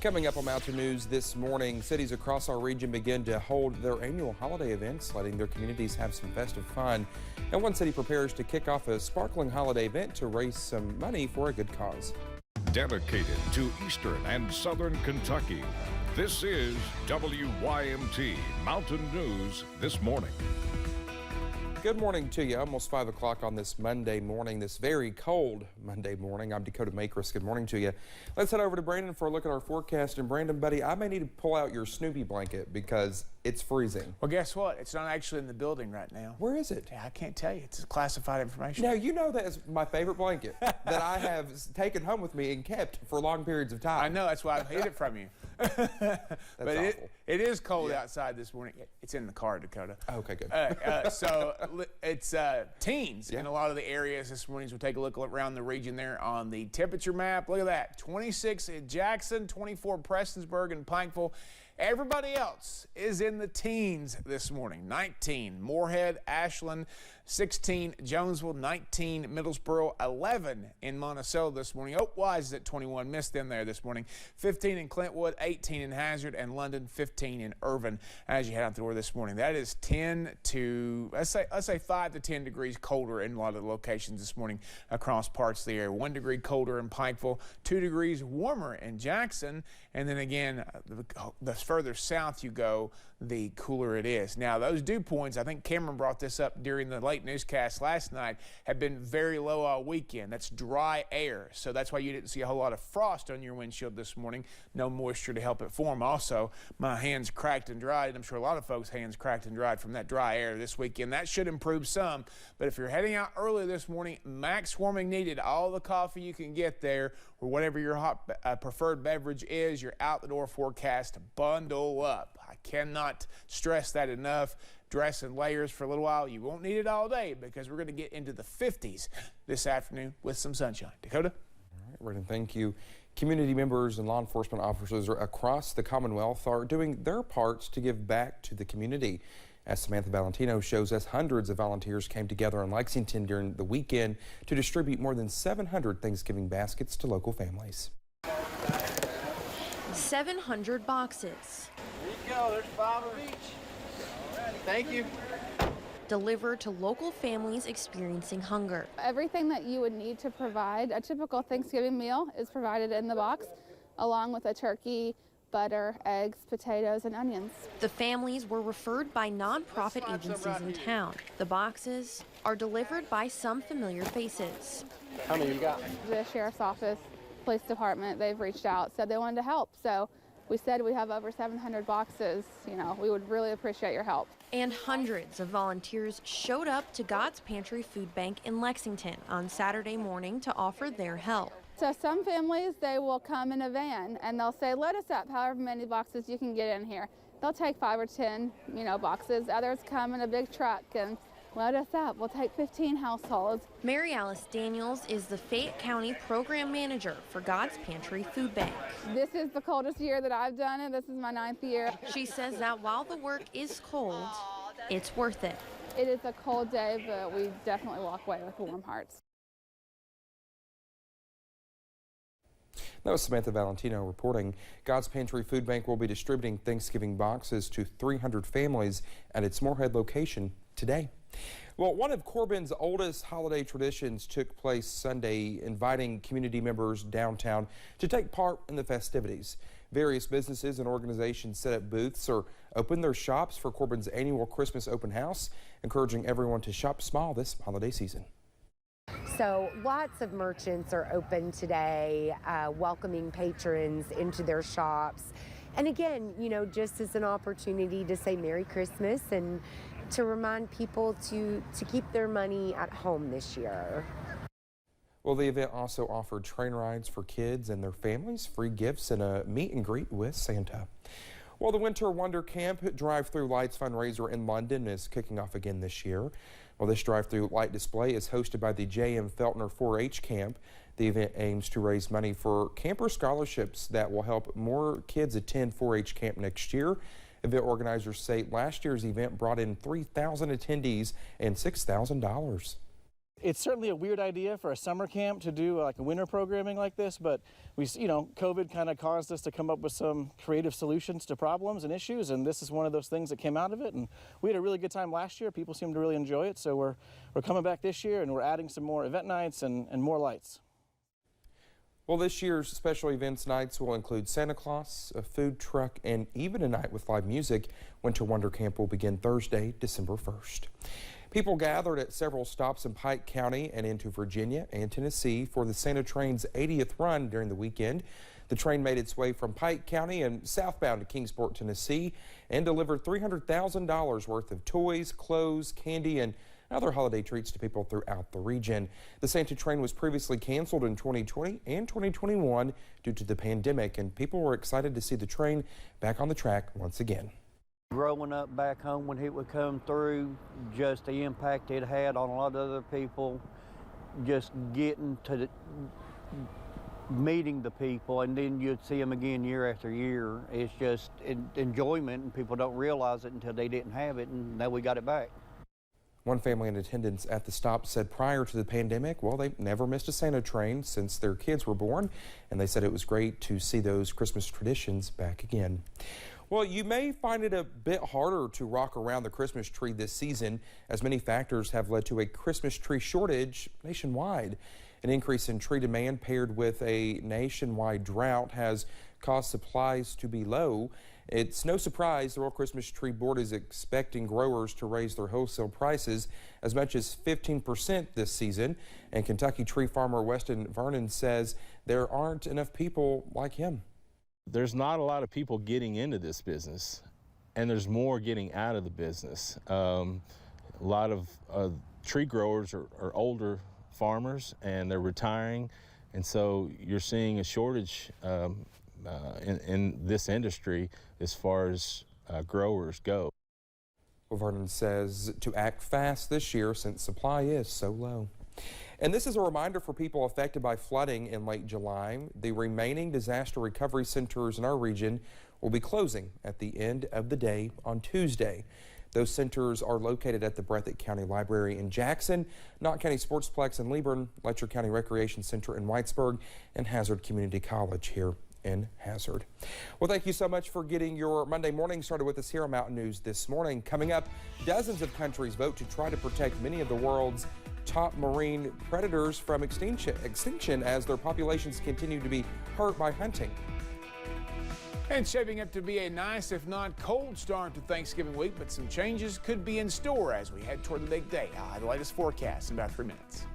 Coming up on Mountain News this morning, cities across our region begin to hold their annual holiday events, letting their communities have some festive fun. And one city prepares to kick off a sparkling holiday event to raise some money for a good cause. Dedicated to Eastern and Southern Kentucky, this is WYMT Mountain News this morning. Good morning to you. Almost 5 o'clock on this Monday morning, this very cold Monday morning. I'm Dakota Makris. Good morning to you. Let's head over to Brandon for a look at our forecast. And Brandon, buddy, I may need to pull out your Snoopy blanket because it's freezing. Well, guess what? It's not actually in the building right now. Where is it? Yeah, I can't tell you. It's classified information. Now, you know that is my favorite blanket that I have taken home with me and kept for long periods of time. I know. That's why I hid it from you. But it is cold outside this morning. It's in the car, Dakota. Okay, good. So it's teens in a lot of the areas this morning. So we'll take a look around the region there on the temperature map. Look at that. 26 in Jackson, 24 Prestonsburg and Pikeville. Everybody else is in the teens this morning. 19 Moorhead, Ashland, 16 Jonesville, 19 Middlesboro, 11 in Monticello this morning. Oak Wise is at 21, missed them there this morning. 15 in Clintwood, 18 in Hazard, and London, 15 in Irvin as you head out the door this morning. That is 10 to, let's say 5 to 10 degrees colder in a lot of the locations this morning across parts of the area. 1 degree colder in Pikeville, 2 degrees warmer in Jackson, and then again, the further south you go, the cooler it is. Now, those dew points, I think Cameron brought this up during the late newscast last night, have been very low all weekend. That's dry air, so that's why you didn't see a whole lot of frost on your windshield this morning. No moisture to help it form. Also, my hands cracked and dried, and I'm sure a lot of folks' hands cracked and dried from that dry air this weekend. That should improve some, but if you're heading out early this morning, max warming needed. All the coffee you can get there, or whatever your hot preferred beverage is, your out-the-door forecast, bundle up. I cannot stress that enough. Dress in layers for a little while. You won't need it all day because we're going to get into the 50s this afternoon with some sunshine. Dakota? All right, Brandon, thank you. Community members and law enforcement officers across the Commonwealth are doing their parts to give back to the community. As Samantha Valentino shows us, hundreds of volunteers came together in Lexington during the weekend to distribute more than 700 Thanksgiving baskets to local families. 700 boxes. There you go. There's 5 of each. Thank you. Delivered to local families experiencing hunger. Everything that you would need to provide a typical Thanksgiving meal is provided in the box, along with a turkey, butter, eggs, potatoes, and onions. The families were referred by nonprofit agencies in town. The boxes are delivered by some familiar faces. How many you got? The sheriff's office, police department, they've reached out, said they wanted to help. So we said we have over 700 boxes. You know, we would really appreciate your help. And hundreds of volunteers showed up to God's Pantry Food Bank in Lexington on Saturday morning to offer their help. So some families, they will come in a van and they'll say, let us up however many boxes you can get in here. They'll take 5 or 10, boxes. Others come in a big truck and let us up. We'll take 15 households. Mary Alice Daniels is the Fayette County Program Manager for God's Pantry Food Bank. This is the coldest year that I've done it. This is my 9th year. She says that while the work is cold, it's worth it. It is a cold day, but we definitely walk away with warm hearts. That was Samantha Valentino reporting. God's Pantry Food Bank will be distributing Thanksgiving boxes to 300 families at its Moorhead location today. Well, one of Corbin's oldest holiday traditions took place Sunday, inviting community members downtown to take part in the festivities. Various businesses and organizations set up booths or opened their shops for Corbin's annual Christmas open house, encouraging everyone to shop small this holiday season. So lots of merchants are open today, welcoming patrons into their shops. And again, just as an opportunity to say Merry Christmas and to remind people to keep their money at home this year. Well, the event also offered train rides for kids and their families, free gifts, and a meet and greet with Santa. Well, the Winter Wonder Camp Drive-Through Lights fundraiser in London is kicking off again this year. Well, this drive-through light display is hosted by the J.M. Feltner 4-H camp. The event aims to raise money for camper scholarships that will help more kids attend 4-H camp next year. Event organizers say last year's event brought in 3,000 attendees and $6,000. It's certainly a weird idea for a summer camp to do like a winter programming like this, but COVID kind of caused us to come up with some creative solutions to problems and issues, and this is one of those things that came out of it. And we had a really good time last year. People seemed to really enjoy it, so we're coming back this year, and we're adding some more event nights and more lights. Well, this year's special events nights will include Santa Claus, a food truck, and even a night with live music. Winter Wonder Camp will begin Thursday, December 1st. People gathered at several stops in Pike County and into Virginia and Tennessee for the Santa Train's 80th run during the weekend. The train made its way from Pike County and southbound to Kingsport, Tennessee, and delivered $300,000 worth of toys, clothes, candy, and other holiday treats to people throughout the region. The Santa Train was previously canceled in 2020 and 2021 due to the pandemic, and people were excited to see the train back on the track once again. Growing up back home when it would come through, just the impact it had on a lot of other people, just getting to meeting the people, and then you'd see them again year after year. It's just enjoyment, and people don't realize it until they didn't have it, and now we got it back. One family in attendance at the stop said prior to the pandemic, well, they never missed a Santa train since their kids were born, and they said it was great to see those Christmas traditions back again. Well, you may find it a bit harder to rock around the Christmas tree this season, as many factors have led to a Christmas tree shortage nationwide. An increase in tree demand paired with a nationwide drought has caused supplies to be low. It's no surprise the Royal Christmas Tree Board is expecting growers to raise their wholesale prices as much as 15% this season. And Kentucky tree farmer Weston Vernon says there aren't enough people like him. There's not a lot of people getting into this business, and there's more getting out of the business. A lot of tree growers are older farmers, and they're retiring, and so you're seeing a shortage in this industry as far as growers go. Well, Vernon says to act fast this year since supply is so low. And this is a reminder for people affected by flooding in late July. The remaining disaster recovery centers in our region will be closing at the end of the day on Tuesday. Those centers are located at the Breathitt County Library in Jackson, Knott County Sportsplex in Liburn, Letcher County Recreation Center in Whitesburg, and Hazard Community College here in Hazard. Well, thank you so much for getting your Monday morning started with us here on Mountain News this morning. Coming up, dozens of countries vote to try to protect many of the world's top marine predators from extinction as their populations continue to be hurt by hunting. And shaping up to be a nice, if not cold, start to Thanksgiving week, but some changes could be in store as we head toward the big day. The latest forecast in about 3 minutes.